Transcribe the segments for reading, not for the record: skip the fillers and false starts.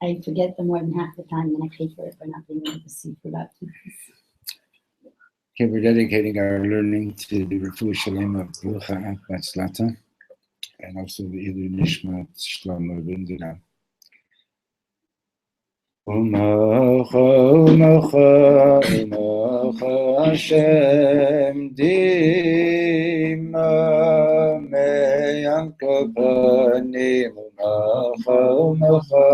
I forget them more than half the time, and I pay for it for not being able to see for about 2 days. Okay, we're dedicating our learning to the Reb Shlomo of Brucha Batzlata, and also the Ilu Nishmat Shlomo Vindina. Umacha, Umacha, Umacha Hashem Dima Me'yankol Panim. Umacha, Umacha,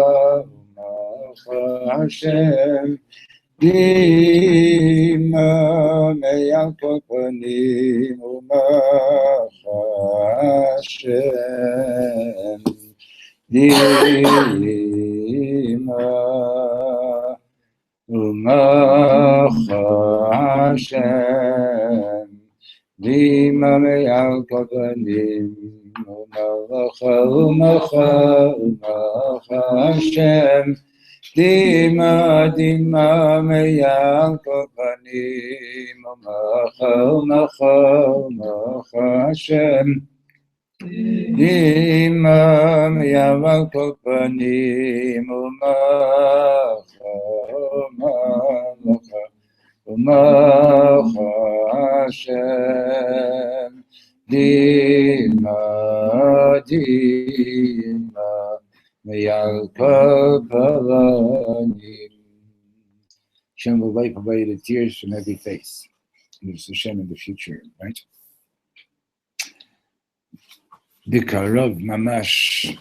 Umacha Hashem Dima Me'yankol Panim. Umacha Hashem Dima Umacha Hashem Dima Me'yankol Panim. Umacha, Umacha, Umacha Hashem Dima, Dima Me'yankol Panim. Umacha, Umacha, Umacha Hashem Dima Me'yankol Panim. Umacha, Umacha, Umacha Hashem Dima, Dima Me'yankol Panim. Hashem will wipe away the tears from every face. And it's Hashem in the future, right? Bikarov Mamash.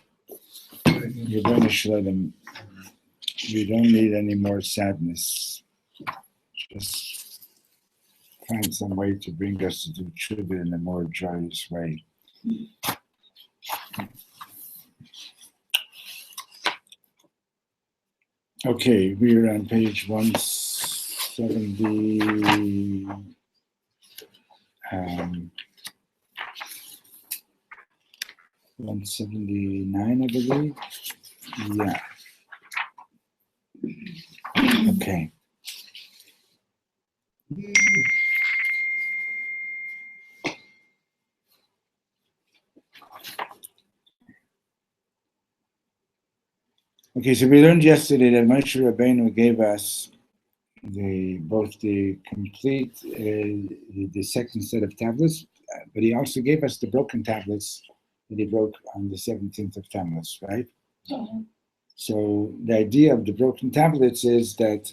Yevon Shalom. We don't need any more sadness. Just find some way to bring us to do tshuva in a more joyous way. Okay, we are on page 170. 179, I believe. Yeah. Okay. Okay, so we learned yesterday that Moshe Rabbeinu gave us both the complete, the second set of tablets, but he also gave us the broken tablets that he broke on the 17th of Tammuz, right? Mm-hmm. So the idea of the broken tablets is that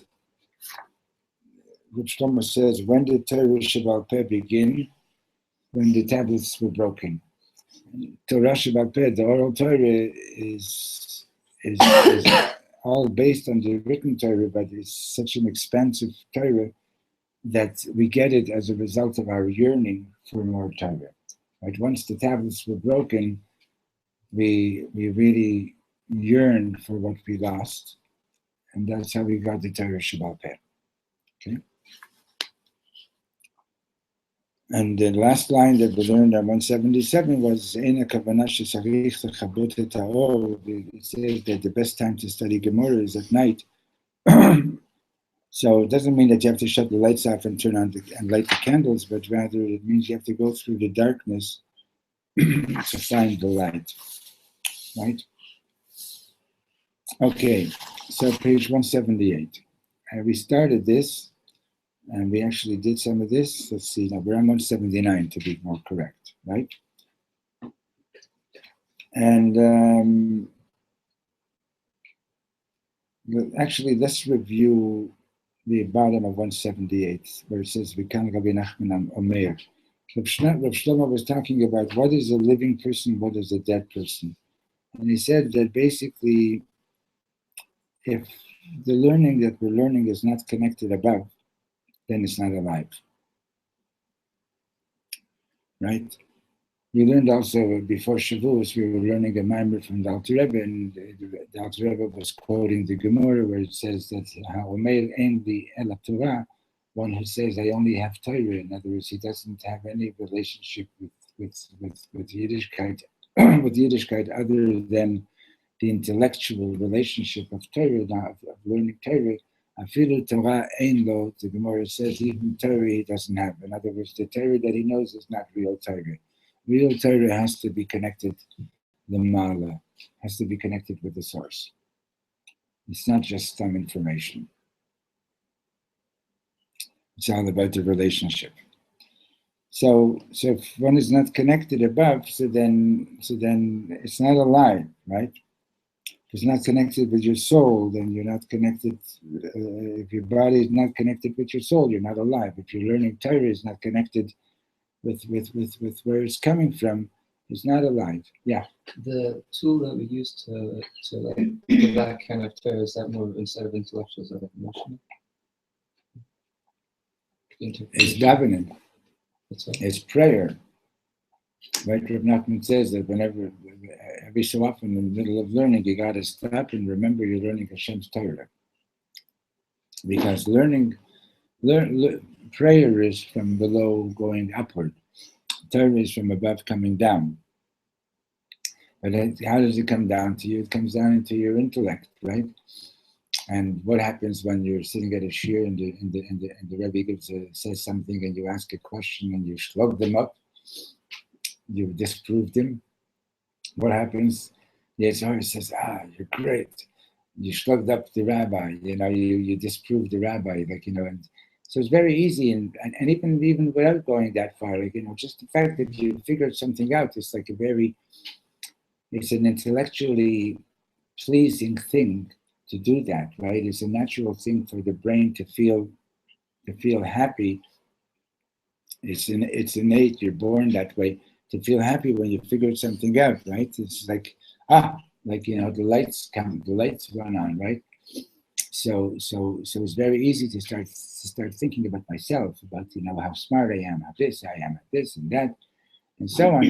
Reb Shlomo says, when did Torah Sheba'al Peh begin? When the tablets were broken. Torah Sheba'al Peh, the oral Torah, is all based on the written Torah, but it's such an expansive Torah that we get it as a result of our yearning for more Torah. Right? Once the tablets were broken, we really yearned for what we lost, and that's how we got the Torah Sheba'al Peh. Okay. And the last line that we learned on 177 was Eina Kavanah Shesarich Lechabot et Haor. It says that the best time to study Gemara is at night. So it doesn't mean that you have to shut the lights off and turn on and light the candles, but rather it means you have to go through the darkness to find the light. Right? Okay, so page 178. We started this, and we actually did some of this. Let's see, now we're on 179 to be more correct, right? And actually, let's review the bottom of 178, where it says, V'kan Rabbi Nachman Omer. Reb Shlomo was talking about what is a living person, what is a dead person. And he said that basically, if the learning that we're learning is not connected above, then it's not alive. Right? We learned also before Shavuos, we were learning a mimer from the Alter Rebbe, and the Alter Rebbe was quoting the Gemara where it says that Ha'omer ein li ela Torah, one who says I only have Torah. In other words, he doesn't have any relationship with Yiddishkeit, with Yiddishkeit other than the intellectual relationship of Torah, of learning Torah. Afilu Torah ein lo, the Gemara says, even Torah he doesn't have. In other words, the Torah that he knows is not real Torah. Real Torah has to be connected, the Mala, has to be connected with the source. It's not just some information. It's all about the relationship. So if one is not connected above, so then it's not alive, right? If it's not connected with your soul, then you're not connected. If your body is not connected with your soul, you're not alive. If your learning Torah is not connected with where it's coming from, it's not alive. Yeah. The tool that we use to like give that kind of Torah, is that more instead of intellectual, is that like emotional? It's davening. Right. It's prayer. Right? Reb Nachman says that every so often in the middle of learning, you got to stop and remember you're learning Hashem's Torah. Because prayer is from below going upward. Torah is from above coming down. But how does it come down to you? It comes down into your intellect, right? And what happens when you're sitting at a shir and the Rebbe says something and you ask a question and you shlug them up, you disprove them? What happens? The Yetzer says, you're great. You shrugged up the rabbi, you disproved the rabbi, and so it's very easy, and even without going that far, just the fact that you figured something out is like it's an intellectually pleasing thing to do that, right? It's a natural thing for the brain to feel happy. It's innate. You're born that way, to feel happy when you figured something out, right? It's like the lights run on, right? So it's very easy to start thinking about myself, about how smart I am, how this I am, this and that, and so on.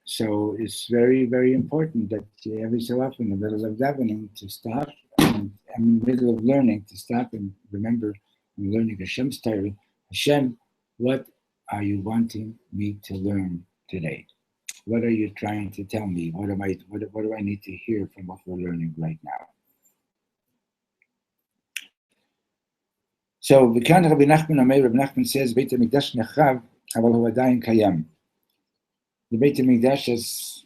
So it's very, very important that every so often in the middle of davening to stop, and in the middle of learning to stop and remember I'm learning Hashem's Torah. Hashem, what are you wanting me to learn today? What are you trying to tell me? What do I need to hear from what we're learning right now? So, וכאן רבי נחמן אומר, רבי נחמן says, בית המקדש נחרב, אבל הוא עדיין קיים. The Beit HaMikdash, as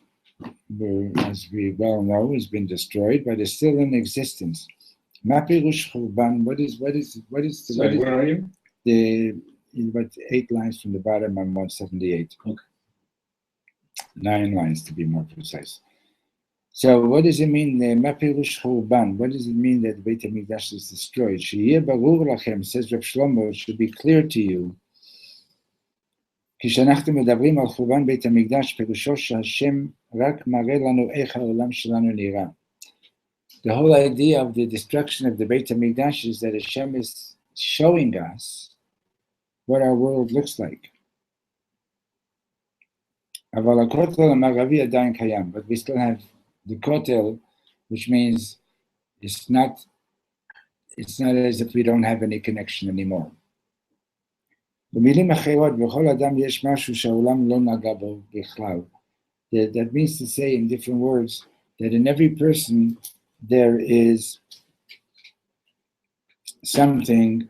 we well know, has been destroyed, but is still in existence. Ma pirush churban? What is the? Sorry, where are you? About 8 lines from the bottom on 178. Okay. 9 lines to be more precise. So what does it mean? Ma pirush churban? What does it mean that the Beit HaMikdash is destroyed? Sheyeh barur lachem, says Reb Shlomo, it should be clear to you. כשאנחנו מדברים על חורבן בית המקדש, פירושו שהשם רק מראה לנו איך העולם שלנו נראה. The whole idea of the destruction of the Beit HaMikdash is that Hashem is showing us what our world looks like. אבל הכותל המערבי עדיין קיים, but we still have the kotel, which means it's not as if we don't have any connection anymore. במילים אחרות, בכל אדם יש משהו שהעולם לא נגע בו בכלל. That means to say, in different words, that in every person there is something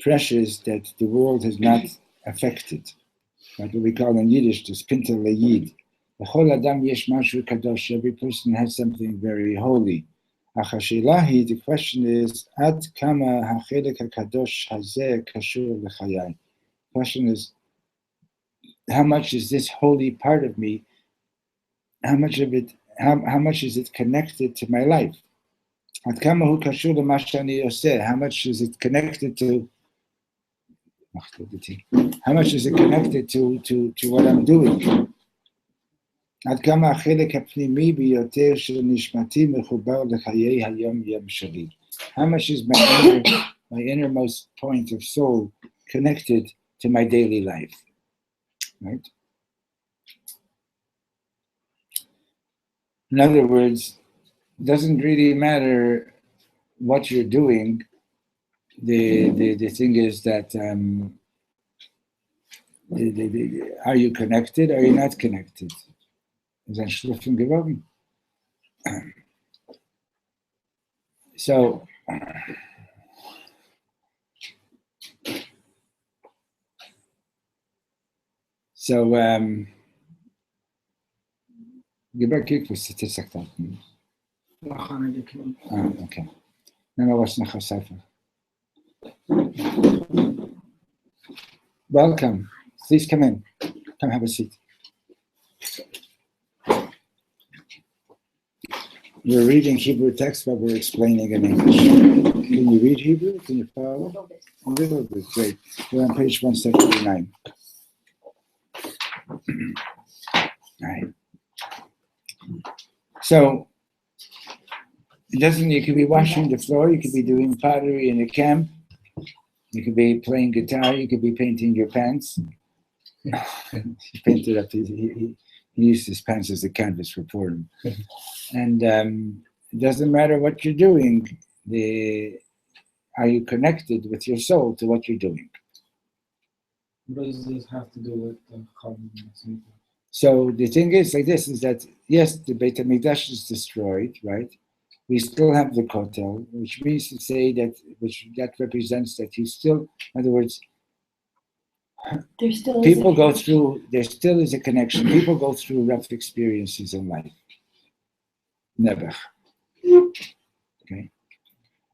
precious that the world has not affected. What we call in Yiddish, the spinta leyid. בכל אדם יש משהו קדוש. Every person has something very holy. אך השאלה היא, the question is, עד כמה החלק הקדוש הזה קשור לחיי? The question is, how much is this holy part of me, how much is it connected to my life? עד כמה הוא קשור למה שאני עושה? How much is it connected to what I'm doing? עד כמה החלק הפנימי ביותר של נשמתי מחובר לחיי היום-יום שלי? How much is my innermost point of soul connected to my daily life? Right? In other words, it doesn't really matter what you're doing. The thing is that are you connected or are you not connected? Is ein Schliffen geworden? So gib a kick for statistics. Okay. No, what's not Chasafa? Welcome. Please come in. Come have a seat. We're reading Hebrew text, but we're explaining in English. Can you read Hebrew? Can you follow? A little bit. Great. We're on page 179. All right. So, it doesn't, you could be washing the floor, you could be doing pottery in a camp, you could be playing guitar, you could be painting your pants. He painted up, he used his pants as a canvas for Purim. And it doesn't matter what you're doing, are you connected with your soul to what you're doing? What does this have to do with the Chavim? So the thing is like this, is that, yes, the Beit HaMikdash is destroyed, right? We still have the Kotel, which means to say that, that represents that you still, in other words, There still people go through, there still is a connection. People go through rough experiences in life. Never. Okay?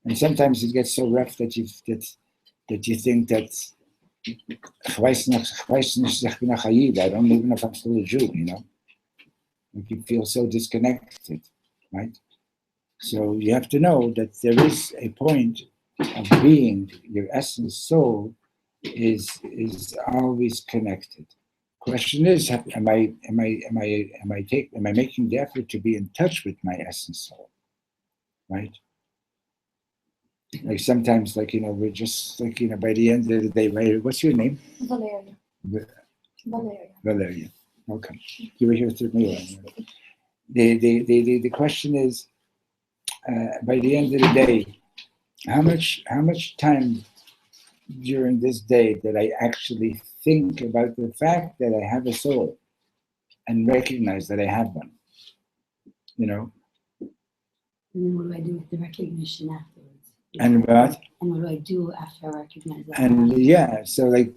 And sometimes it gets so rough that you think that I don't even know if I'm still a Jew, you know? Like you feel so disconnected, right? So you have to know that there is a point of being, your essence, soul, is always connected. Question is, am I making the effort to be in touch with my essence soul, right? Like sometimes, like, you know, we're just like, you know, by the end of the day, right? What's your name? Valeria. Valeria. Okay. You were here through me. The question is, by the end of the day, how much time during this day that I actually think about the fact that I have a soul and recognize that I have one, you know? And then what do I do with the recognition afterwards? And what? And what do I do after I recognize that? And yeah, so like,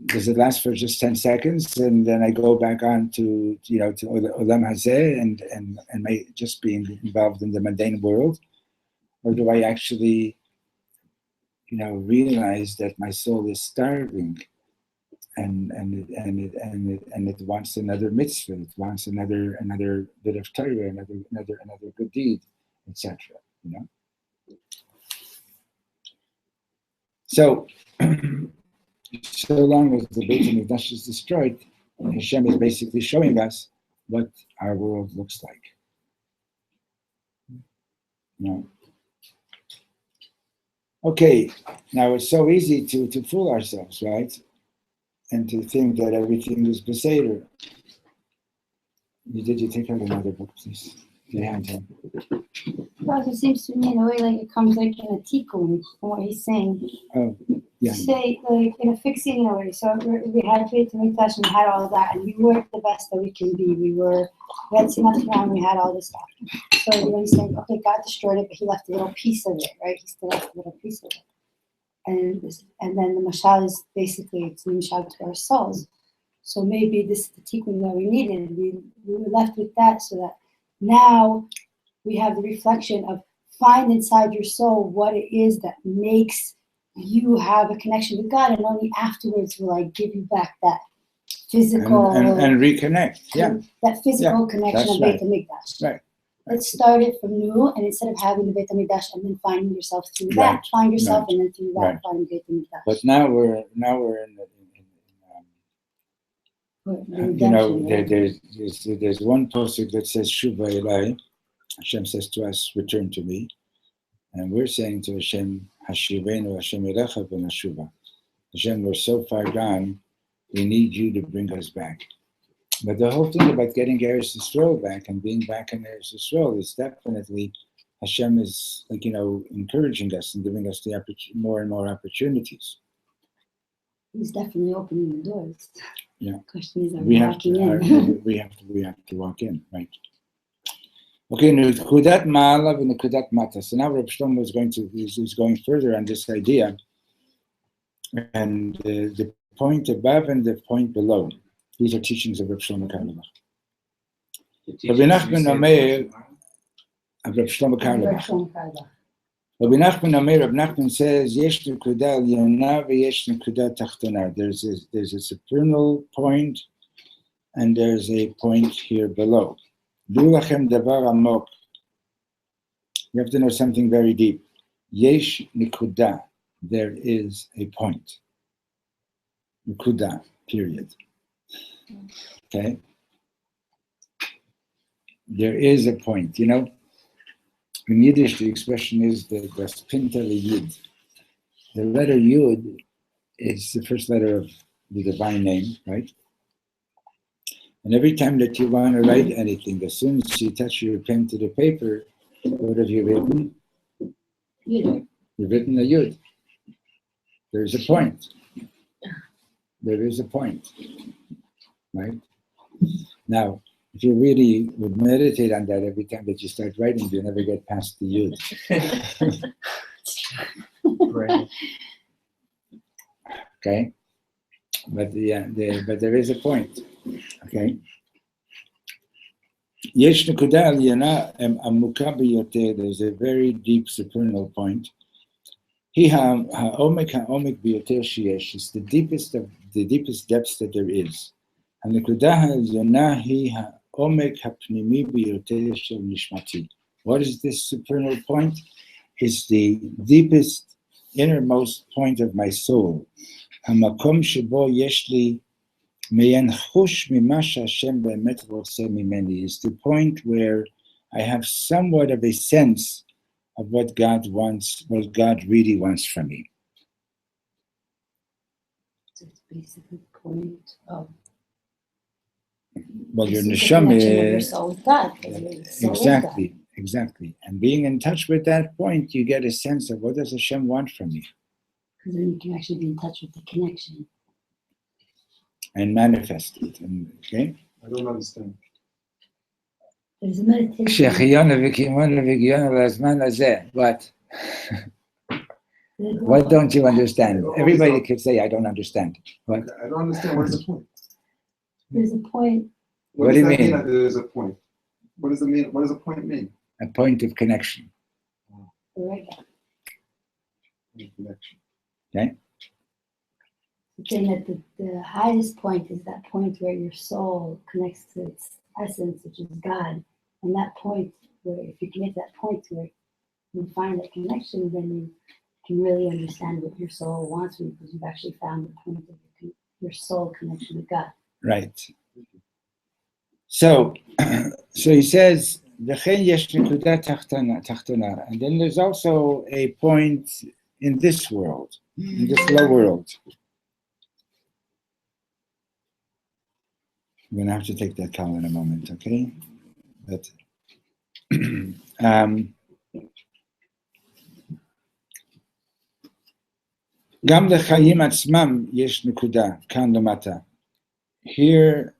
does it last for just 10 seconds? And then I go back on to, you know, to Olam Hazeh and my just being involved in the mundane world? Or do I actually, you know, realize that my soul is starving and it wants another mitzvah, it wants another bit of Torah, another good deed, etc. You know. So, so long as the Beit HaMikdash is destroyed, Hashem is basically showing us what our world looks like. You know. Okay, now it's so easy to fool ourselves, right? And to think that everything is Beseder. Did you take out another book, please? Behind him. Well, it seems to me in a way like it comes like in a tikkun from what he's saying. Oh, yeah. Say like in a fixing way. So we had Beit HaMikdash and we had all that, and we were the best that we can be. We had Simat Quran, we had all this stuff. So when he's saying, okay, God destroyed it, but he left a little piece of it, right? He still left a little piece of it. And then the mashal is basically, it's the mashal to our souls. So maybe this is the tikkun that we needed. We were left with that so that now we have the reflection of find inside your soul what it is that makes you have a connection with God, and only afterwards will I give you back that physical and reconnect. Yeah. That physical connection of Beit HaMikdash. Right. Let's start it from new, and instead of having the Beit HaMikdash and then finding yourself through that, find yourself and then through that find Beit HaMikdash. But now we're in you know, there's one pasuk that says Shuva Elai. Hashem says to us, return to me. And we're saying to Hashem, Hashivenu Hashem Elecha v'nashuva. Hashem, we're so far gone, we need you to bring us back. But the whole thing about getting Eretz Yisrael back and being back in Eretz Yisrael is definitely, Hashem is, like, you know, encouraging us and giving us the more and more opportunities. He's definitely opening the doors. Yeah. The question is, are we walking in? We have to walk in, right? Okay, Nukudat Ma'alav and Nukudat Mata. So now Reb Shlomo is going further on this idea, and the point above and the point below. These are teachings of Reb Shlomo Karlebach. Rabbi Nachman Omer, of Reb Shlomo Reb Karlebach. Shlomo Karlebach. Rabbi Nachman Omer, Rabbi Nachman says, Yesh Nekuda Elyon v'yesh Nekuda Tachtona. There's a supernal point, and there's a point here below. Du lachem davar amok. You have to know something very deep. Yesh Nekuda. There is a point. Nekuda, period. Okay? There is a point. You know, in Yiddish, the expression is the Pinta Yid. The letter Yud is the first letter of the divine name, right? And every time that you want to write anything, as soon as you touch your pen to the paper, what have you written? Yud. You've written a Yud. There's a point. There is a point, right? Now, if you really would meditate on that every time that you start writing, you'll never get past the Yud. Right. Okay? But but there is a point. Okay? Yesh nekuda aliyana amuka biyoter. There's a very deep supernal point. He ha'omek biyoter sheyesh. It's the deepest depths that there is. And nekuda aliyana he ha'omek hapnimi biyoter shel nishmati. What is this supernal point? It's the deepest, innermost point of my soul. Hamakom shebo yesh li me'en chush mima she'Hashem be'emet rotze mimeni. Is the point where I have somewhat of a sense of what God wants, what God really wants from me. So it's basically the point of Well, your the neshama, connection of your soul with God. Because your soul is God. exactly. And being in touch with that point, you get a sense of what does Hashem want from me, Because then you can actually be in touch with the connection. and manifest it. And, okay. I don't understand. There's a meditation. What? What don't you understand? Everybody could say, I don't understand. What? I don't understand. What is the point? There's a point. What do you mean? That there's a point? What does it mean? What does a point mean? A point of connection. Right. Connection. Okay? It's saying that the highest point is that point where your soul connects to its essence, which is God. And that point where, if you can get that point where you find that connection, then you can really understand what your soul wants from you, because you've actually found the point of your soul connection with God. Right. So he says, "V'chein yesh nekuda tachtona," and then there's also a point in this world, in this low world. I'm going to have to take that call in a moment, okay? But גם לחיים עצמם יש נקודה, כאן למטה. Here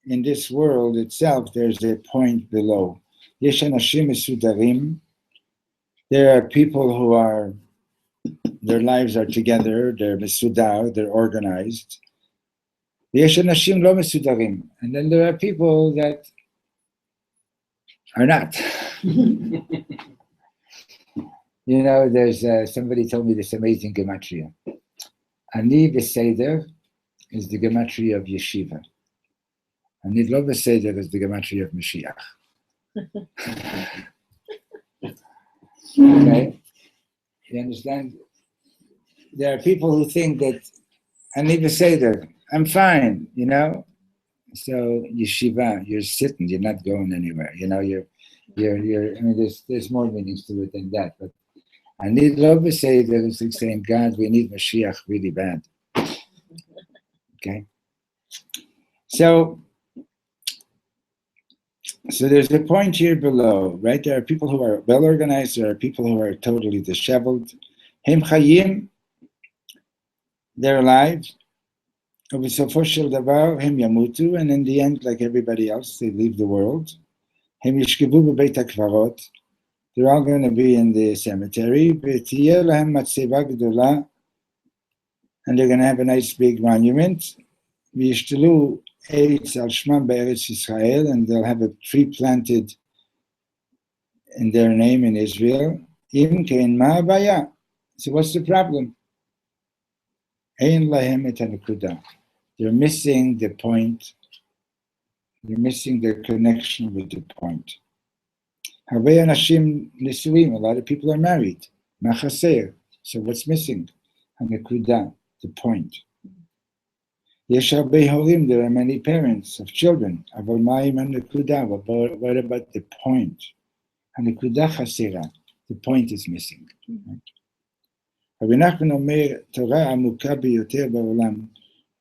in this world itself, there's a point below. יש אנשים מסודרים. There are people who are, their lives are together, they're מסודר, they're organized. ויש אנשים לא מסודרים. And then there are people that are not. You know, there's somebody told me this amazing gematria. Ani Beseder is the gematria of yeshiva. Ani Lo Beseder is the gematria of Mashiach. Okay? You understand? There are people who think that Ani Beseder, I'm fine, you know? So yeshiva, you're sitting, you're not going anywhere. You know, you're I mean, there's more meanings to it than that, but I need love to say that it's like saying, God, we need Mashiach really bad. Okay? So there's a point here below, right? There are people who are well organized, there are people who are totally disheveled. Hem chayim, they're alive. Ubesofo shel davar hem yamutu, and in the end, like everybody else, they leave the world. Hem yishkevu bebeit hakvarot. They're all going to be in the cemetery. V'tiyeh lahem matzeva gedola, and they're going to have a nice big monument. V'yishtelu eitz al shmam be'eretz Yisrael, and they'll have a tree planted in their name in Israel. Im kein ma abaya. So what's the problem? Ein lahem et hanekuda. They're missing the point. They're missing their connection with the point. Harvei anashim nisuim. A lot of people are married. Ma chaser. So what's missing? Hanekuda, the point. Yesh harvei horim. There are many parents of children. Aval ma'im hanekuda. What about the point? Hanekuda chasera. The point is missing. Rabbi Nachman Omer, Torah amuka biyoter ba'olam.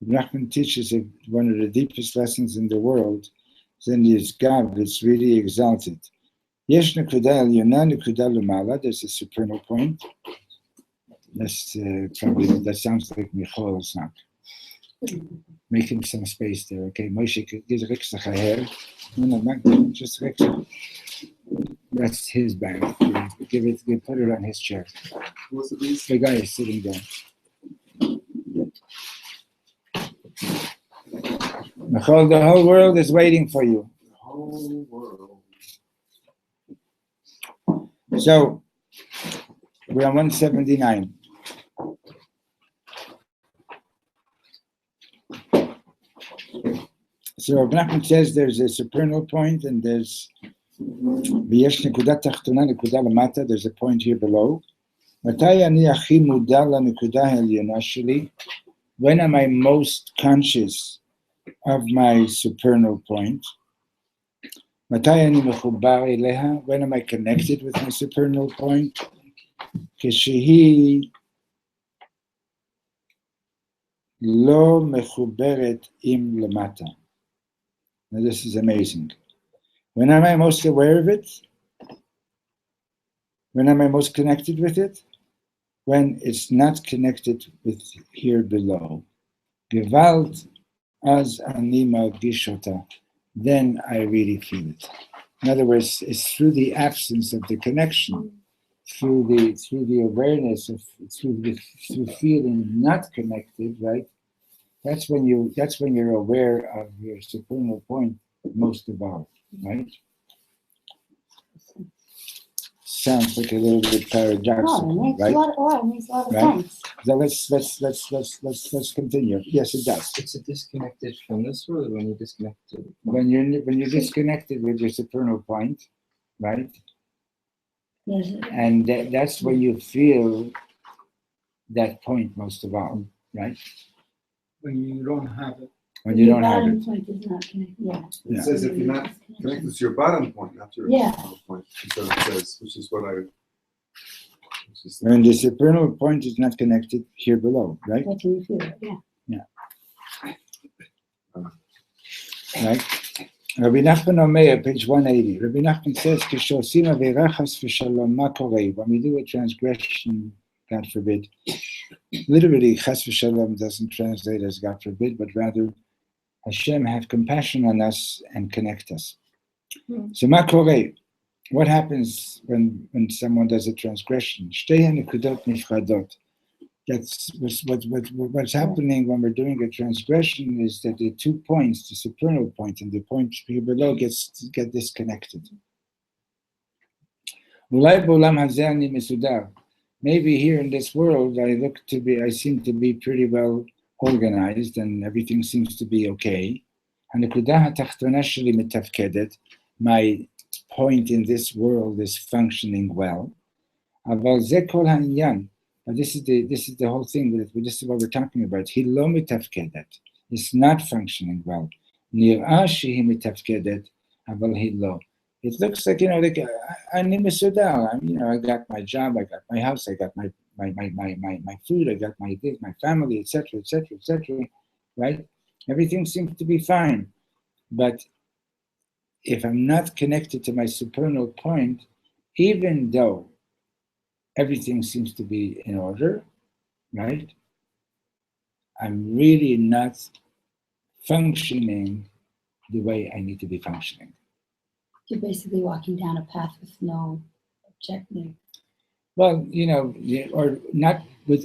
Rabbi Nachman teaches that one of the deepest lessons in the world is in this Gav, it's really exalted. Yesh nekuda elyona, nekuda lumala. There's a supernal point. That's probably, that sounds like Michal's not. Make him some space there, okay? Moshe, give Rick a hair. No, just Rick. That's his bag. Put it on his chair. What's it mean? The guy is sitting there. Michal, the whole world is waiting for you. The whole world. So, we're on 179. So, Reb Nachman says there's a supernal point and there's ויש נקודה תחתונה, נקודה למטה, there's a point here below. מתי אני הכי מודע לנקודה העליונה שלי? When am I most conscious of my supernal point? מתי אני מחובר אליה? When am I connected with my supernal point? כשהיא לא מחוברת עם למטה. Now this is amazing. When am I most aware of it? When am I most connected with it? When it's not connected with here below. Gewalt az ani margish ota. Then I really feel it. In other words, it's through the absence of the connection, through the awareness of through feeling not connected, right? That's when you're aware of your supernal point most of all. Right? Sounds like a little bit paradoxical, No, it makes right? a lot of Right? sense. So let's continue. Yes, it does. It's a disconnected from this world when you're disconnected. When you're disconnected with your supernal point, right? Yes. And that's when you feel that point most of all, right? When you don't have it. When you don't have it. Point is not connected. Yeah. It Yeah. says if you're not connected to your bottom point, not your Yeah. top point. So it says, which is what I. Which is, When the supernal point is not connected here below, right? What do you feel? Yeah. Right? Rabbi Nachman Omer, page 180. Rabbi Nachman says, "Kishosim avera chas v'shalom ma korei." When we do a transgression, God forbid. Literally, chas v'shalom doesn't translate as God forbid, but rather Hashem have compassion on us and connect us. So ma korei. What happens when someone does a transgression? Shtei hanekudot nifradot. That's what's happening when we're doing a transgression is that the 2 points, the supernal point and the point here below, get disconnected. Maybe here in this world, I seem to be pretty well organized and everything seems to be okay. My point in this world is functioning well. But this is the whole thing. This is what we're talking about. He lo mitafkedet. It's not functioning well. Nir'ah shehi mitafkedet, aval he lo. It looks like like I'm mesudar. I got my job, I got my house, I got my food, I got my family, etc., etc., etc. Right? Everything seems to be fine, but if I'm not connected to my supernal point, even though everything seems to be in order, right? I'm really not functioning the way I need to be functioning. You're basically walking down a path with no objective. Well, or not with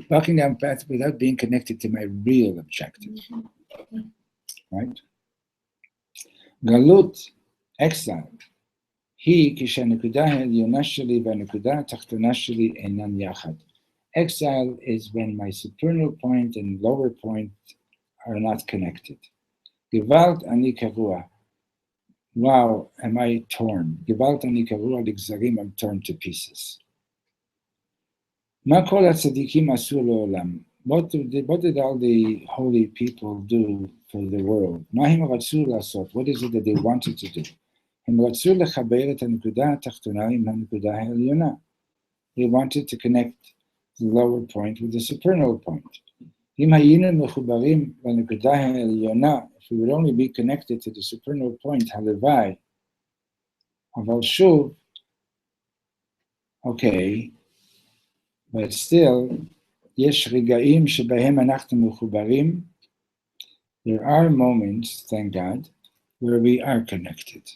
walking down a path without being connected to my real objective, right? Galut, exile. היא כשהנקודה העליונה שלי והנקודה התחתונה שלי אינן יחד. Exile is when my supernal point and lower point are not connected. גוואלד אני קרוע. Wow, am I torn? גוואלד אני קרוע לגזרים, I'm torn to pieces. מה כל הצדיקים עשו לעולם? What did all the holy people do for the world? מה הם רצו לעשות? What is it that they wanted to do? הם רצו לחבר את הנקודה התחתונה עם הנקודה העליונה. They wanted to connect the lower point with the supernal point. אם היינו מחוברים לנקודה העליונה, if we would only be connected to the supernal point, הלוואי, אבל שוב, okay, but still, יש רגעים שבהם אנחנו מחוברים. There are moments, thank God, where we are connected.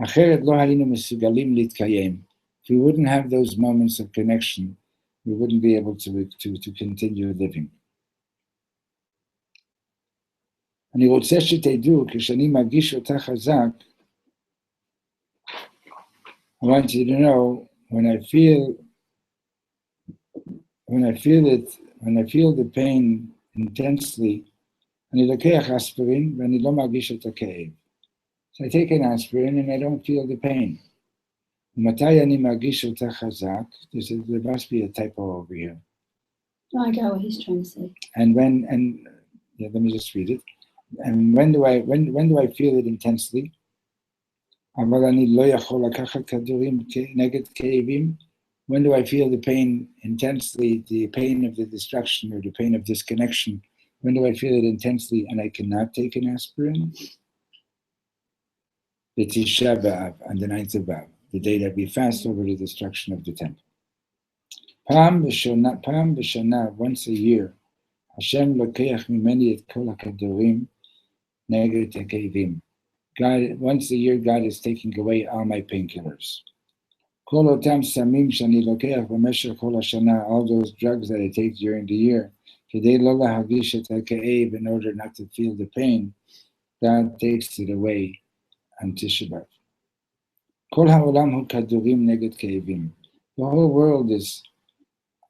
אחרת לא היינו מסוגלים להתקיים. If we wouldn't have those moments of connection, we wouldn't be able to continue living. אני רוצה שתדעו, כשאני מרגיש אותה חזק, I want you to know, when I feel the pain intensely, אני לוקח אספירין ואני לא מרגיש את הכאב. So I take an aspirin and I don't feel the pain. ומתי אני מרגיש אותה חזק? There must be a typo over here. No, I get what he's trying to say. Yeah, let me just read it. And when do I feel it intensely? אבל אני לא יכול לקחת כדורים נגד כאבים. When do I feel the pain intensely, the pain of the destruction or the pain of disconnection? When do I feel it intensely and I cannot take an aspirin? The Tisha B'Av, on the 9th of Av, the day that we fast over the destruction of the temple. פעם בשנה, once a year, Hashem לוקח ממני את כל הכדורים נגד הכאבים. God, once a year, God is taking away all my painkillers. כל אותם סמים שאני לוקח במשך כל השנה, all those drugs that I take during the year, כדי לא להרגיש את הכאב, in order not to feel the pain, God takes it away on Tisha B'Av. כל העולם הוא כדורים נגד כאבים. The whole world is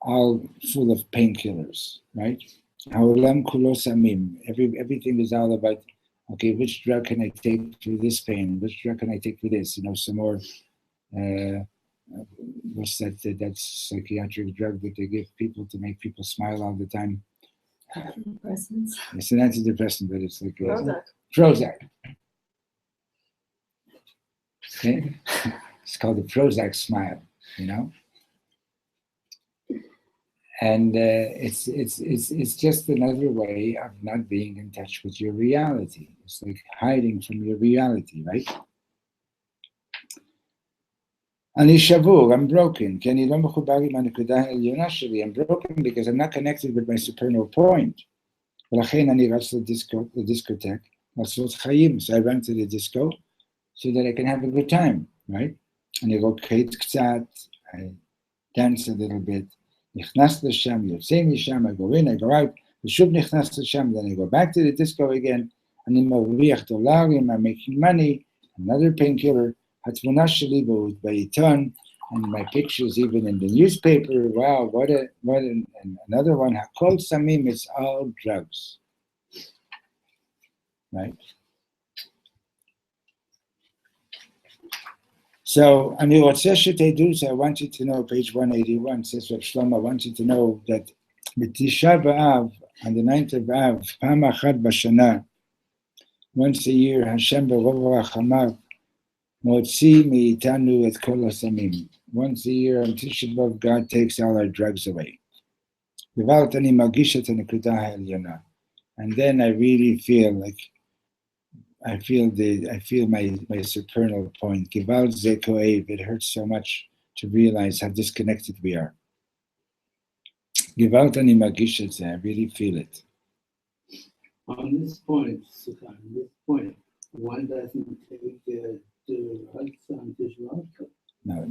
all full of painkillers, right? העולם כולו סמים. Everything is all about, okay, which drug can I take for this pain? Which drug can I take for this? You know, some more, what's that psychiatric drug that they give people to make people smile all the time? Antidepressants. It's an antidepressant, but it's like Prozac. Prozac. Okay? It's called the Prozac smile, you know? And it's just another way of not being in touch with your reality. It's like hiding from your reality, right? אני שבור, I'm broken, כי אני לא מחובר עם הנקודה העליונה שלי. I'm broken because I'm not connected with my supernal point. ולכן אני רץ לדיסקוטק, לעשות חיים. So I went to the disco so that I can have a good time, right? אני רוקד קצת, I dance a little bit, נכנס לשם, יוצא משם, I go in, I go out, ושוב נכנס לשם, then I go back to the disco again, אני מרוויח דולרים, I'm making money, another painkiller, התמונה שלי בעיתון, and my pictures even in the newspaper, wow, and another one, הכל סמים, it's all drugs, right? So, אני רוצה שתדעו, so I want you to know, page 181, says Reb Shlomo, I want you to know that ב9 באב, on the 9th of Av, פעם אחת בשנה, once a year, Hashem ברוב רחמיו, מוציא מאיתנו את כל הסמים. Once a year, on Tisha B'Av, God takes all our drugs away. לבד אני מרגיש את הנקודה העליונה. And then I really feel like, I feel my supernal point. Givalt ze koev, it hurts so much to realize how disconnected we are. Givalt ani margish et ze, I really feel it. On this point, one doesn't take the drugs on Tisha B'Av. Now,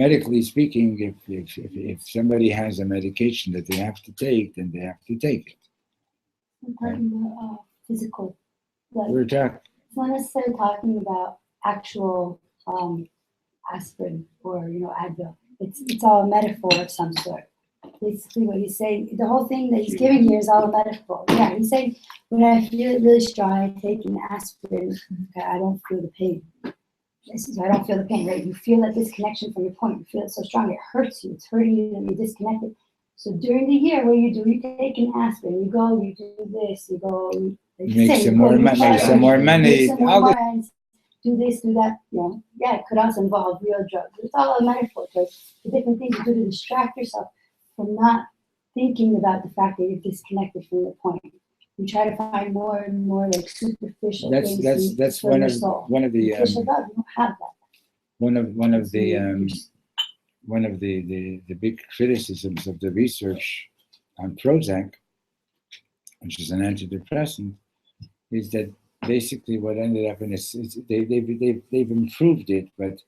medically speaking, if somebody has a medication that they have to take, then they have to take it. I'm talking about physical. Like, We're talking. it's not necessarily talking about actual aspirin or Advil. It's all a metaphor of some sort. Basically, what he's saying, the whole thing that he's giving here is all a metaphor. Yeah, he's saying when I feel it really strong, I take an aspirin. Okay, I don't feel the pain. I don't feel the pain, right? You feel that disconnection from your point. You feel it so strong, it hurts you. It's hurting you, and you're disconnected. So during the year, what you do, you take an asprin. You go, you do this. You go, make some more money. Do this, do that. Yeah, it could also involve real drugs. It's all a metaphor. It's the different things you do to distract yourself from not thinking about the fact that you're disconnected from the point. You try to find more and more like superficial things. That's one of the you don't have that. One of the big criticisms of the research on Prozac, which is an antidepressant, is that basically what ended up in they've improved it, but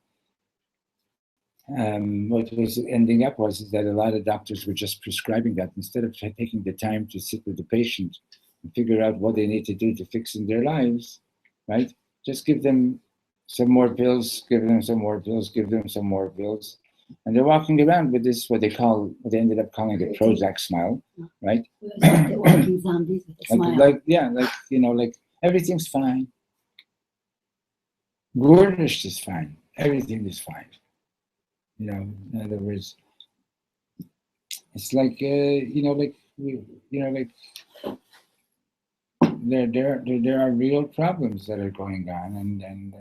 what was ending up is that a lot of doctors were just prescribing that instead of taking the time to sit with the patient and figure out what they need to do to fix in their lives, right? Just give them some more pills, give them some more pills, give them some more pills. And they're walking around with this, what they ended up calling the Prozac smile, right? They're walking zombies with a smile. Like everything's fine. Gornish is fine. Everything is fine. In other words, it's like there are real problems that are going on, and I'm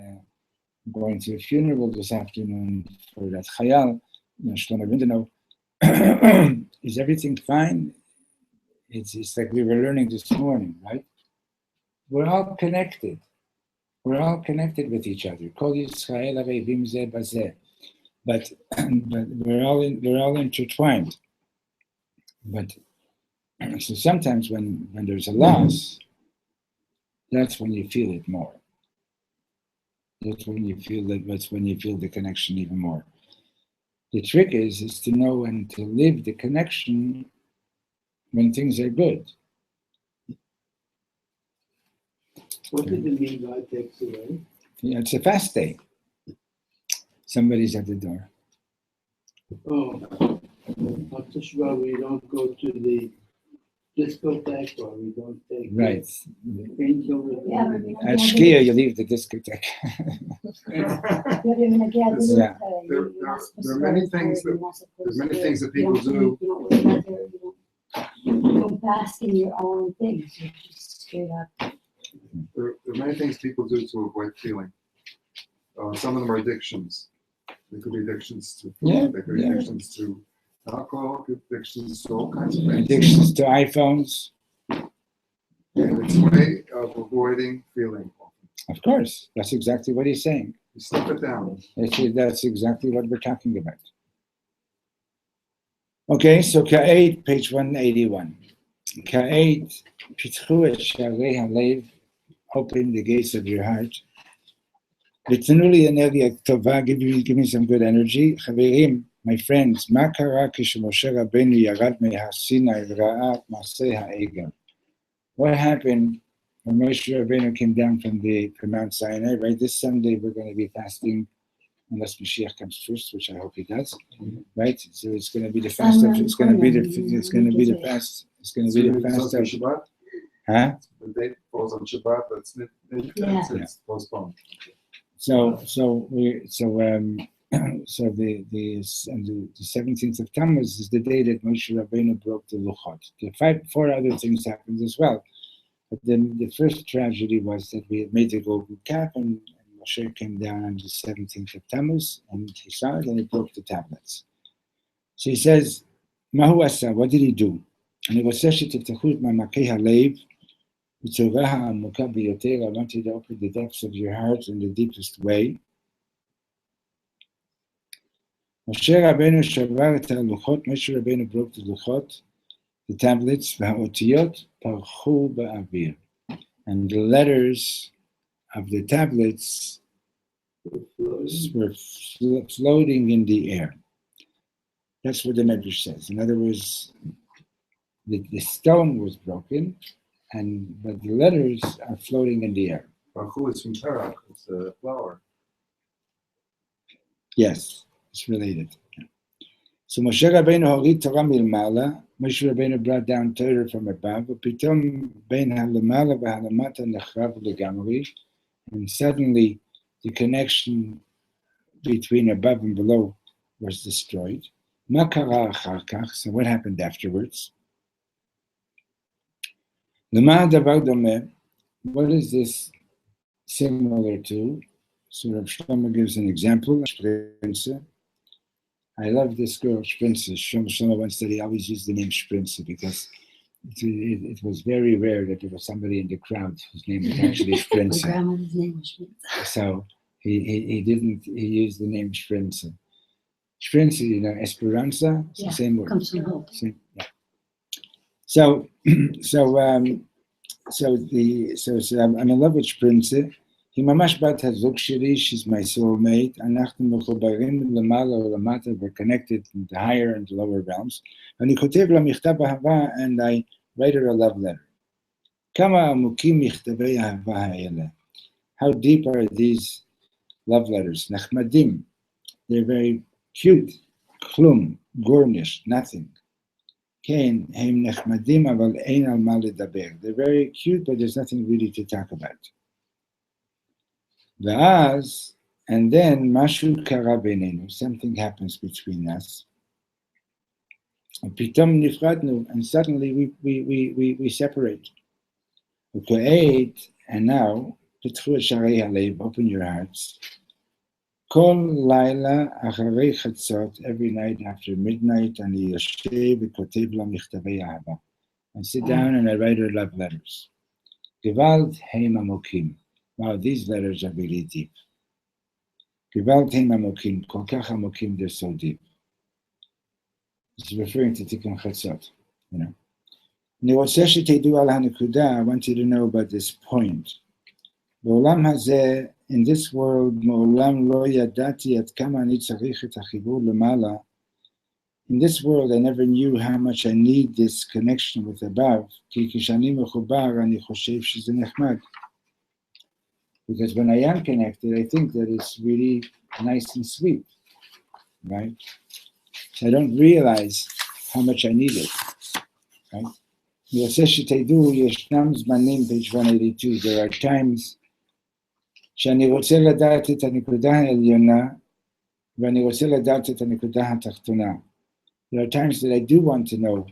going to a funeral this afternoon for that Chayal, Shlomo Bindenov. Is everything fine? It's like we were learning this morning, right? We're all connected. We're all connected with each other. Kol Yisrael arevim zeh bazeh. But we're all intertwined. But so sometimes when there's a loss, that's when you feel it more. That's when you feel the connection even more. The trick is to know and to live the connection when things are good. What did it mean God takes away? It's a fast day. Somebody's at the door. Oh, after Shabbat we don't go to the discotheque or we don't take right. painkillers. Yeah, at Shkia, you leave the discotheque. Yeah. There are many things that people do. You don't bask in your own things. You just straight up. There are many things people do to avoid feeling. Some of them are addictions. They could be addictions to food. They could be addictions to alcohol. Addictions to all kinds of things. Addictions to iPhones. And it's a way of avoiding feeling. Of course, that's exactly what he's saying. You slip it down. That's exactly what we're talking about. Okay, so Ka'ed, page 181. Ka'ed, pitchu et sharei halev, open the gates of your heart. V'tenu li energia tova, give me some good energy. Chaverim, my friends, ma kara kishemoshe Rabbeinu yarad me'har Sinai v'ra'a ma'aseh ha'egel. What happened when Moshe Rabbeinu came down from Mount Sinai? Right, this Sunday we're going to be fasting, unless Mashiach comes first, which I hope he does. Right, so it's going to be the fast of. It's going to be the fast. It's going to be the fast of Shabbat. Huh? The date falls on Shabbat. It's postponed. So the 17th of Tammuz is the day that Moshe Rabbeinu broke the Luchot. The 4 other things happened as well. But then the first tragedy was that we had made the golden calf, and Moshe came down on the 17th of Tammuz, and he saw it, and he broke the tablets. So he says, Mahu asa, what did he do? And he was Tiftachut Mamakei Halev, B'tzoraha Amuka B'yoter, I want you to open the depths of your heart in the deepest way. Moshe Rabbeinu shavar et ha'luchot, Moshe Rabbeinu broke the luchot, the tablets, v'ha'otiyot parchu ba'avir. And the letters of the tablets were floating in the air. That's what the Medrash says. In other words, the stone was broken, but the letters are floating in the air. Baruch is from Perak. It's a flower. Yes, it's related. So Moshe Rabbeinu horid Torah milmala. Moshe Rabbeinu brought down Torah from above. Pitom bein halamala v'halamata nechrav legamri. And suddenly the connection between above and below was destroyed. Ma kara achar kach. So what happened afterwards? Lema davar domeh. What is this similar to? So Reb Shlomo gives an example. I love this girl, Sprinze. Reb Shlomo once said he always used the name Sprinze because it was very rare that there was somebody in the crowd whose name was actually My Sprinze. grandmother's name was Sprinze. So he used the name Sprinze. Sprinze, Esperanza, it's the same word. Comes from hope. Same, yeah. So I'm in love with Sprinze. היא ממש בת הזוג שלי, she's my soulmate, אנחנו מחוברים למעלה ולמטה, we're connected in the higher and the lower realms, ואני כותב לה מכתב אהבה, and I write her a love letter. כמה עמוקים מכתבי האהבה האלה? How deep are these love letters? נחמדים, they're very cute, כלום, גורניש, nothing. כן, הם נחמדים, אבל אין על מה לדבר. They're very cute, but there's nothing really to talk about. ואז, and then, משהו קרה בינינו, something happens between us. פתאום נפרדנו, and suddenly we separate. וכעת, and now, פתחו את שערי הלב, open your hearts. כל לילה אחרי חצות, every night after midnight, אני יושב וכותב לה מכתבי אהבה. I sit down and I write her love letters. גוואלד הם עמוקים. Wow, these letters are really deep. גוואלד הם עמוקים, כל כך עמוקים, they're so deep. It's referring to תיקון חצות, אני רוצה שתדעו על הנקודה, I want you to know about this point. בעולם הזה, in this world, מעולם לא ידעתי עד כמה אני צריך את החיבור למעלה. In this world, I never knew how much I need this connection with above, כי כשאני מחובר, אני חושב שזה נחמד. Because when I am connected, I think that it's really nice and sweet, right? So I don't realize how much I need it, right? אני רוצה שתדעו, ישנם זמנים, page 182, there are times שאני רוצה לדעת את הנקודה העליונה, ואני רוצה לדעת את הנקודה התחתונה. There are times that I do want to know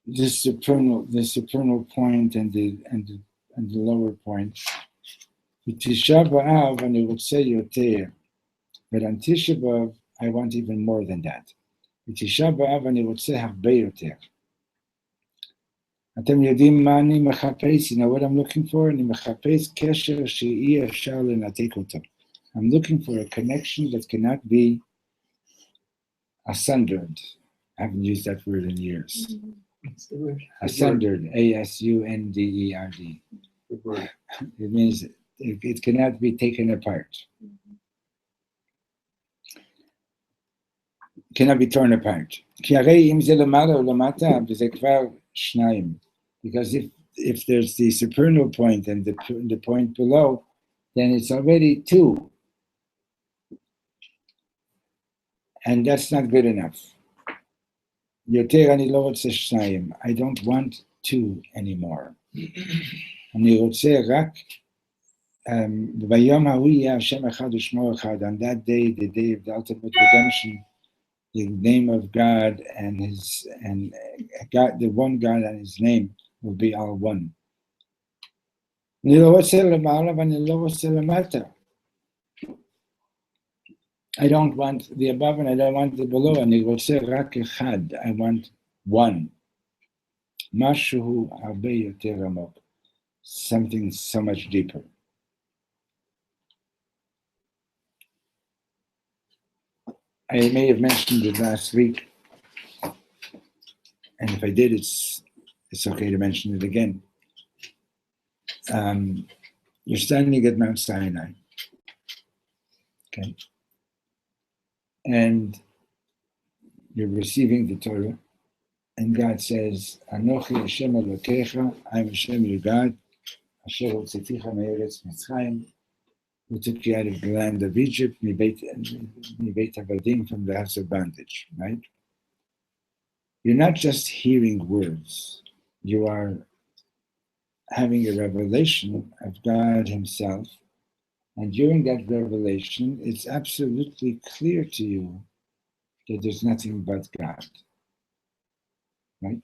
this supernal point and the lower point. בתשעה באב אני רוצה יותר, but on Tisha B'Av I want even more than that. בתשעה באב אני רוצה הרבה יותר. אתם יודעים מה אני מחפש? You know what I'm looking for? אני מחפש קשר שאי אפשר לנתק אותו. I'm looking for a connection that cannot be sundered. I haven't used that word in years. What's the word? Sundered, A-S-U-N-D-E-R-D. Good word. It means it cannot be taken apart. Cannot be torn apart. כי הרי אם זה למעלה או למטה, וזה כבר שניים. Because if there's the supernal point and the point below, then it's already two. And that's not good enough. יותר אני לא רוצה שניים. I don't want two anymore. אני רוצה רק, ביום ההוא יהיה השם אחד ושמו אחד. On that day, the day of the ultimate redemption, the name of God and God, the one God and his name will be all one. אני לא רוצה למעלה ואני לא רוצה למטה. I don't want the above and I don't want the below. אני רוצה רק אחד. I want one. משהו הרבה יותר עמוק. Something so much deeper. I may have mentioned it last week, and if I did, it's okay to mention it again. You're standing at Mount Sinai, okay, and you're receiving the Torah, and God says, "Anochi Hashem Elokecha, I'm Hashem your God, Asher hotzeticha me'eretz Mitzrayim, who took you out of the land of Egypt, Mibeit Avadim, from the house of bondage, right? You're not just hearing words, you are having a revelation of God Himself. And during that revelation, it's absolutely clear to you that there's nothing but God, right?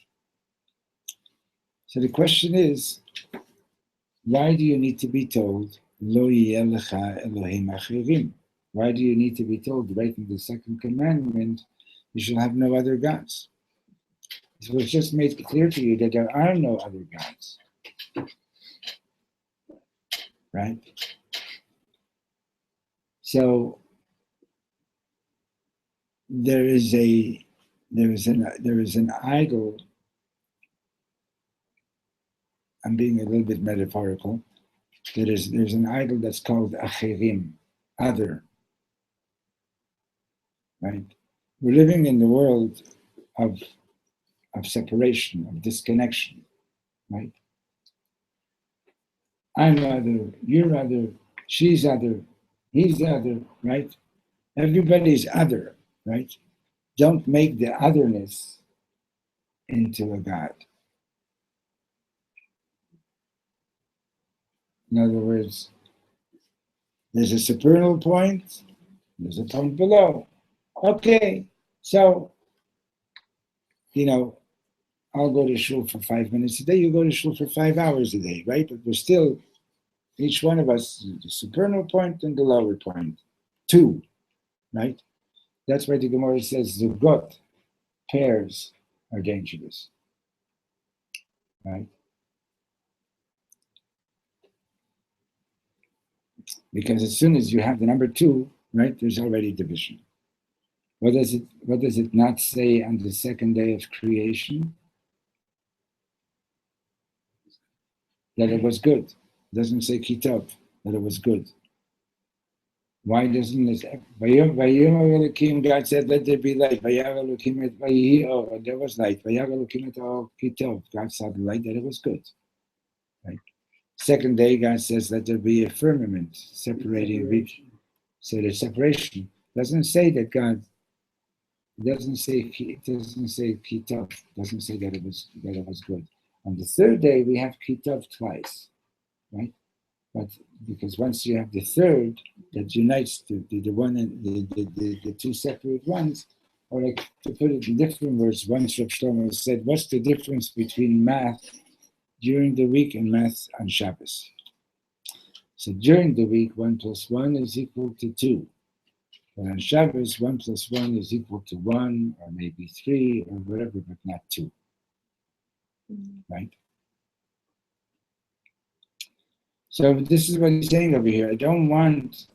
So the question is, why do you need to be told, Lo yeh lecha Elohim achirim? Why do you need to be told, right in the second commandment, you shall have no other gods? So it's just made clear to you that there are no other gods, right? So there is an idol. I'm being a little bit metaphorical. There's an idol that's called achirim, other, right? We're living in the world of separation, of disconnection, right? I'm other, you're other, she's other, he's other, right? Everybody's other, right? Don't make the otherness into a God. In other words, there's a supernal point, there's a point below. Okay, so, I'll go to shul for 5 minutes a day, you go to shul for 5 hours a day, right? But we're still, each one of us, the supernal point and the lower point. 2, right? That's why the Gemara says zugot, pairs, are dangerous, right? Because as soon as you have the number 2, right, there's already division. What does it not say on the second day of creation? That it was good. It doesn't say kitov, that it was good. Why doesn't it? God said, let there be light. There was light. God saw the light, that it was good. Right? Second day, God says, let there be a firmament separating. So the separation doesn't say that God. It doesn't say kitov. Doesn't say that it was good. On the third day, we have kitov twice, right? But because once you have the third that unites the one and the two separate ones, or like to put it in different words, once Reb Shlomo said, what's the difference between math during the week and math on Shabbos? So during the week, 1 plus 1 is equal to 2. And on Shabbos, 1 plus 1 is equal to 1, or maybe 3, or whatever, but not 2. Right? So this is what he's saying over here. I don't want,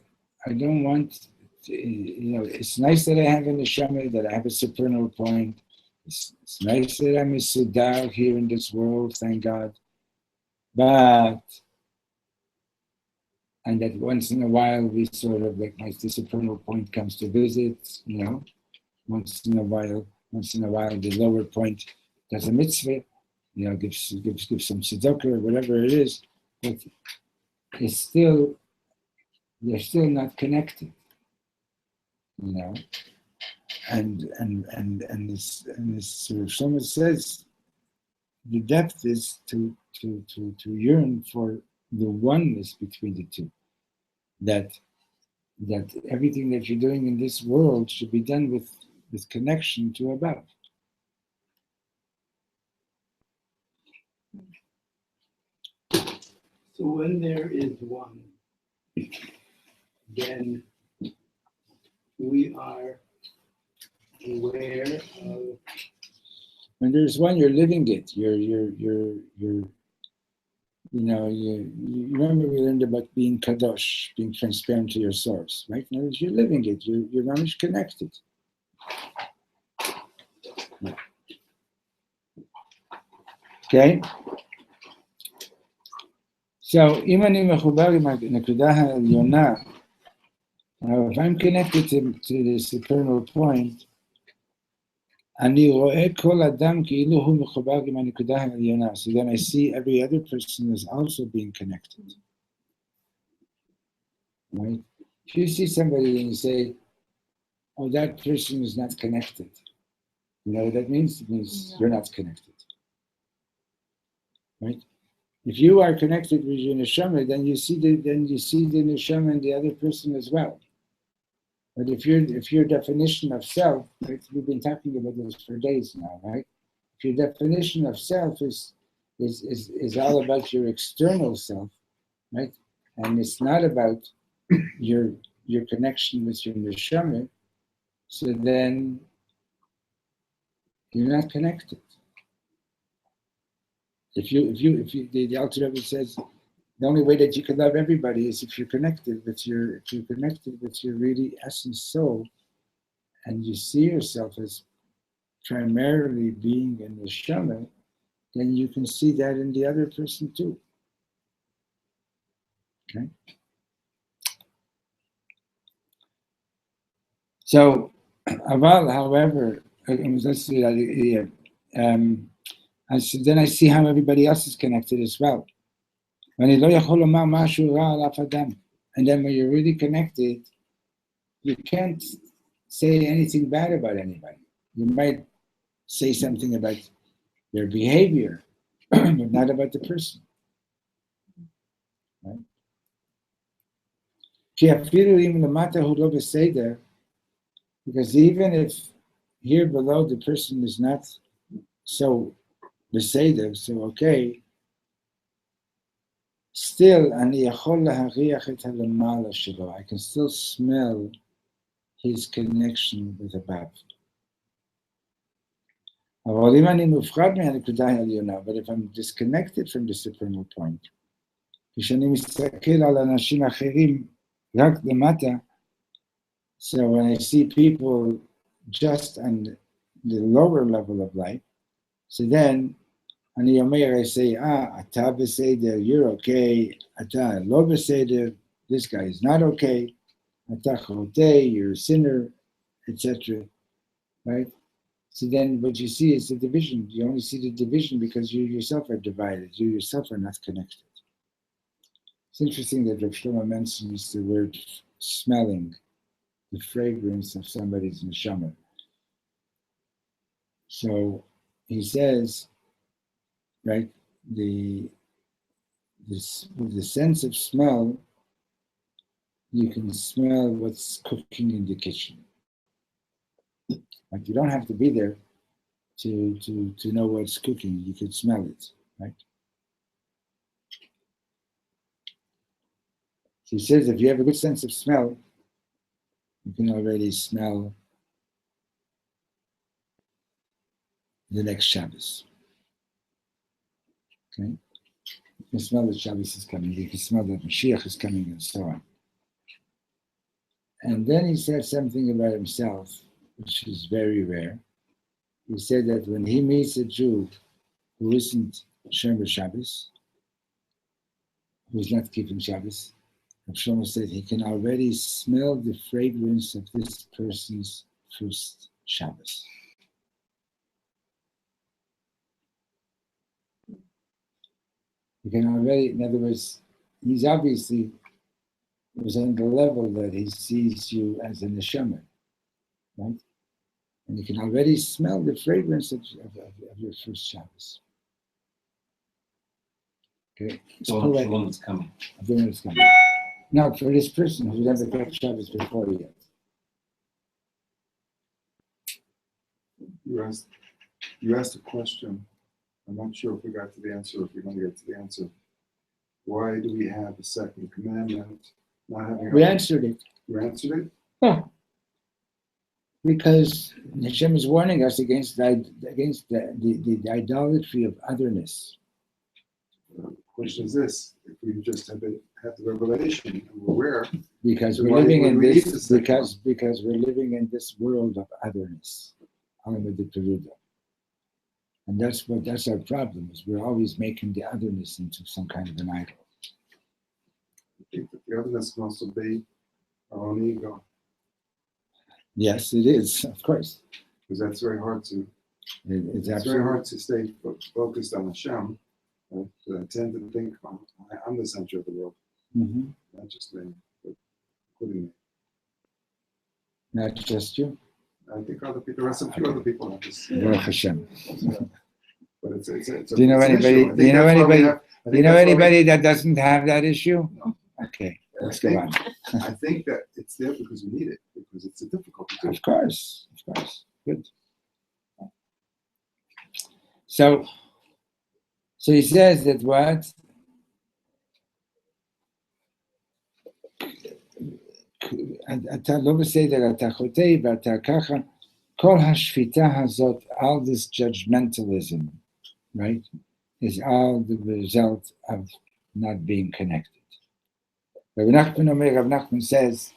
it's nice that I have a neshama, that I have a supernal point. It's nice that I'm a sudar here in this world, thank God. And that once in a while we sort of like the supernal point comes to visit, once in a while the lower point does a mitzvah, gives some tzedakah or whatever it is, but they're still not connected, and this Shlomo says the depth is to yearn for the oneness between the two, that everything that you're doing in this world should be done with connection to above. So when there is one, then we are aware of. When there's one, you're living it. You remember we learned about being kadosh, being transparent to your source, right? In other words, you're living it. You're very much connected. Okay. So, if I'm connected to the supernal point, so then I see every other person is also being connected. right? If you see somebody and you say, oh, that person is not connected, you know what that means? It means No. you're not connected, right? If you are connected with your neshama, then you see the neshama in the other person as well. But if your definition of self, right, we've been talking about this for days now, right? If your definition of self is all about your external self, right, and it's not about your connection with your neshama, so then you're not connected. If you the Alter Rebbe says the only way that you can love everybody is if you're connected with your really essence soul, and you see yourself as primarily being in the neshama, then you can see that in the other person too. Okay. So, Aval, however, let's see that here. Then I see how everybody else is connected as well. And then when you're really connected, you can't say anything bad about anybody. You might say something about their behavior, but not about the person. Right? Because even if here below the person is not so beseder, so okay, still I can still smell his connection with above. But if I'm disconnected from the supernal point, so when I see people just on the lower level of life, so then I say, Ata beseder, you're okay. Ata lo beseder, this guy is not okay. Ata chotei, you're a sinner, etc. Right? So then what you see is the division. You only see the division because you yourself are divided. You yourself are not connected. It's interesting that Reb Shlomo mentions the word smelling, the fragrance of somebody's neshama. So he says, right, the sense of smell, you can smell what's cooking in the kitchen. Like you don't have to be there to know what's cooking. You can smell it, right? So he says if you have a good sense of smell, you can already smell the next Shabbos. Okay? You can smell that Shabbos is coming. You can smell that Mashiach is coming and so on. And then he said something about himself, which is very rare. He said that when he meets a Jew who isn't Shomer Shabbos, who's not keeping Shabbos, Reb Shlomo said he can already smell the fragrance of this person's first Shabbos. You can already, in other words, he's obviously was on the level that he sees you as a neshama, right? And you can already smell the fragrance of your first Shabbos. Okay, The one that's coming. The one that's coming. Now, for this person who never kept Shabbos before yet. You asked a question. I'm not sure if we got to the answer, if we're going to get to the answer. Why do we have a second commandment? Not having We answered it. You answered it? Yeah. Because Hashem is warning us against the idolatry of otherness. The question is this: if we just have the revelation and we're aware, because so we're why living would in we this need the second because we're living in this world of otherness, and that's our problem. Is we're always making the otherness into some kind of an idol. I think that the otherness can also be our own ego, Yes, it is, of course. because that's very hard to. It's very hard to stay focused on Hashem. I tend to think I'm the center of the world, Mm-hmm. not just me. But including me. Not just you. I think other people, there are some few other people have this. Baruch Hashem. But it's Do you know it's an anybody? issue. I Do you think know that's why we anybody? have- I Do think you know that's why we- anybody that doesn't have that issue? No. Okay, I let's go think- on. I think that it's there because we need it, because it's a difficulty too. Of course. Good. So he says that what? אתה לא בסדר, אתה חוטא ואתה ככה, כל השפיטה הזאת, all this judgmentalism, right, is all the result of not being connected. Reb Nachman says,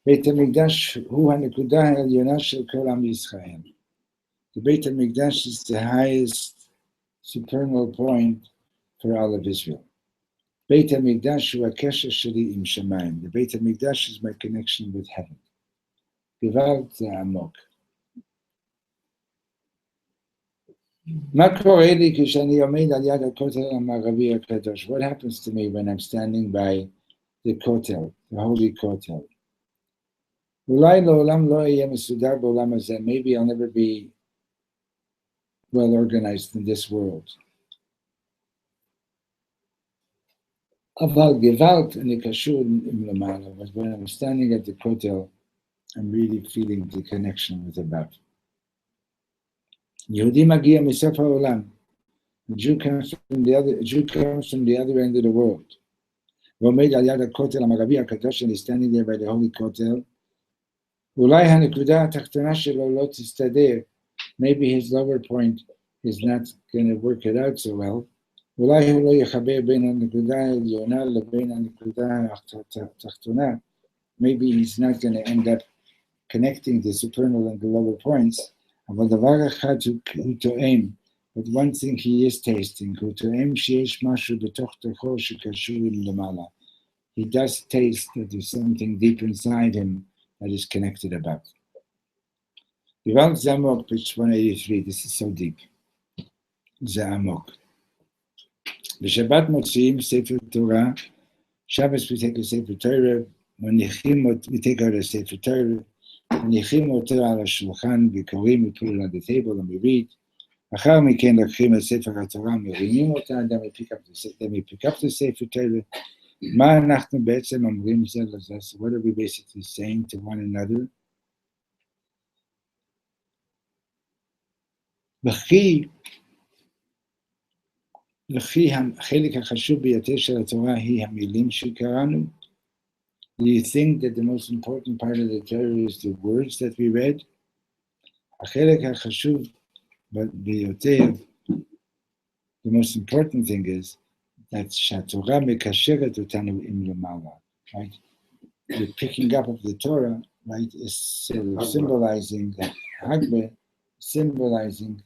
בית המקדש הוא הנקודה העליונה של כל עם ישראל. The Beit HaMikdash is the highest supernal point for all of Israel. Beit HaMikdash הוא הקשר שלי עם שמיים. The Beit HaMikdash is my connection with heaven. גוואלד זה עמוק. מה קורה לי כשאני עומד על יד הכותל המערבי הקדוש? What happens to me when I'm standing by the kotel, the holy kotel? אולי לעולם לא אהיה מסודר בעולם הזה. Maybe I'll never be well organized in this world. אבל גוואלד אני קשור עם למעלה. But when I'm standing at the kotel, I'm really feeling the connection with above. יהודי מגיע מסוף העולם. A Jew comes from the other end of the world. ועומד על יד הכותל המערבי הקדוש, and he's standing there by the holy kotel. אולי הנקודה התחתונה שלו לא תסתדר. Maybe his lower point is not going to work it out so well. אולי הוא לא יחבר בין הנקודה העליונה לבין הנקודה התחתונה. Maybe he's not going to end up connecting the supernal and the lower points. אבל דבר אחד הוא תואם. But one thing he is tasting, הוא תואם שיש משהו בתוך תוכו שקשור עם למעלה. He does taste that there's something deep inside him that is connected above. גוואלד זה עמוק, page 183, this is so deep. זה עמוק. בשבת מוציאים ספר תורה, Shabbos we take a ספר תורה, we take out a ספר תורה, מניחים אותו על השולחן וקוראים, we put it on the table and we read. אחר מכן לקחים את ספר התורה, מרימים אותה, then we pick up the ספר תורה. מה אנחנו בעצם אומרים זה לזה? So what are we basically saying to one another? וכי החלק החשוב ביותר של התורה היא המילים שקראנו? Do you think that the most important part of the Torah is the words that we read? החלק החשוב ביותר, the most important thing is that שהתורה מקשרת אותנו עם למעלה, right? The picking up of the Torah, right, is symbolizing that Hagbe, symbolizing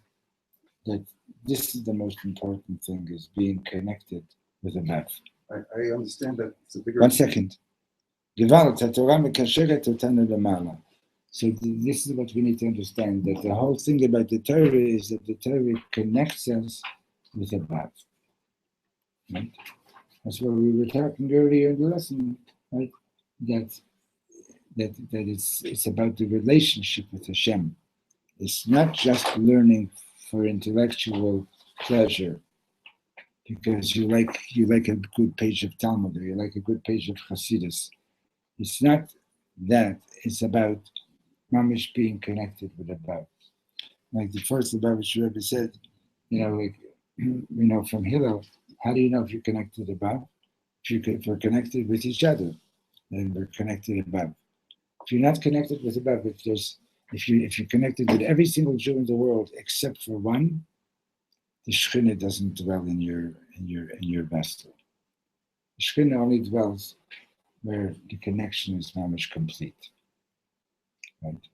that this is the most important thing, is being connected with above. I understand that it's a bigger. 1 second. גוואלד, התורה מקשרת אותנו למעלה. So this is what we need to understand, that the whole thing about the Torah is that the Torah connects us with above. Right? That's what we were talking earlier in the lesson, right? That it's about the relationship with Hashem. It's not just learning for intellectual pleasure, because you like a good page of Talmud, or you like a good page of Hasidus. It's not that. It's about mamish being connected with above. Like the first Lubavitcher Rebbe said, from Hillel, how do you know if you're connected above? If we're connected with each other, then we're connected above. If you're not connected with above, if you're connected with every single Jew in the world except for one, the Shekhinah doesn't dwell in your vessel. The Shekhinah only dwells where the connection is mamish complete. Right?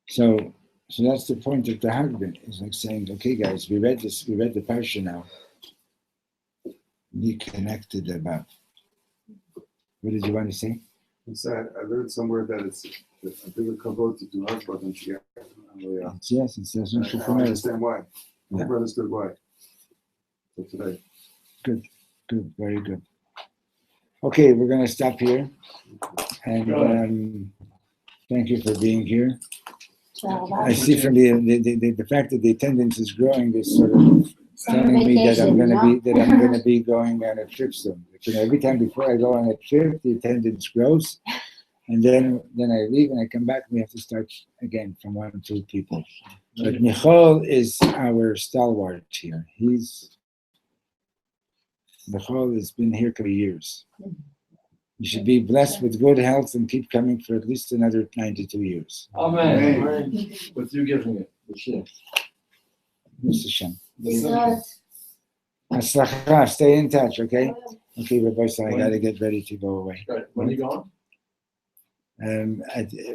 So that's the point of the Hagben. It's like saying, okay, guys, we read the parsha now. Be connected above. What did you want to say? I learned somewhere that it's a bigger kavod to do Hagba than to get. Yes, it says in I understand why. I never understood why. So today. Good, very good. Okay, we're going to stop here. And thank you for being here. I see from the fact that the attendance is growing is sort of telling me that I'm going to be going on a trip soon. Every time before I go on a trip, the attendance grows, and then I leave and I come back. And we have to start again from 1 or 2 people. But Michal is our stalwart here. Michal has been here for years. You should be blessed with good health and keep coming for at least another 92 years. Amen. But you giving it. Mr. Shem. Haslacha, stay in touch, okay? Okay, Rabbi, so I got to get ready to go away. Right. When are you going?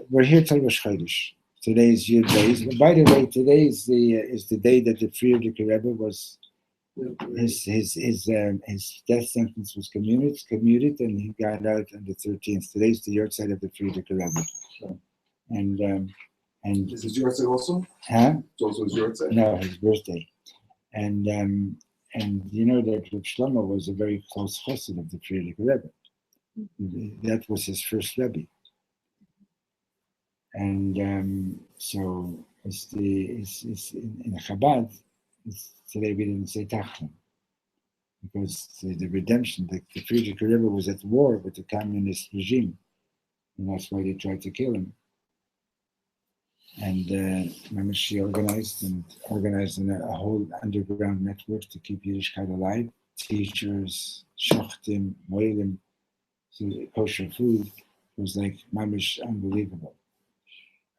We're here till Rosh Chodesh. Today is Yud Beis. By the way, today is the day that the Frierdiker Rebbe was his death sentence was commuted, and he got out on the 13th. Today's the yahrzeit of the Frierdiker Rebbe. Sure. And This is your yahrzeit also? Huh? It's also his yahrzeit? No, his birthday. And you know that Reb Shlomo was a very close chassid of the Frierdiker Rebbe. That was his first Rebbe. And so it's in Chabad, today we didn't say Tachlim. Because the redemption, the Frierdiker Rebbe was at war with the communist regime. And that's why they tried to kill him. And she organized a whole underground network to keep Yiddishkeit alive. Teachers, shachtim, moelim, kosher food. It was like mamish unbelievable.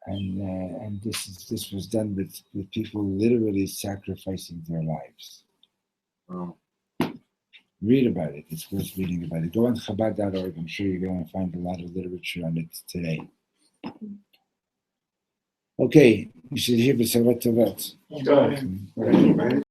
And this was done with people literally sacrificing their lives. Oh. Read about it. It's worth reading about it. Go on Chabad.org. I'm sure you're going to find a lot of literature on it today. Okay, you should hear B'Savat Tovat. Right.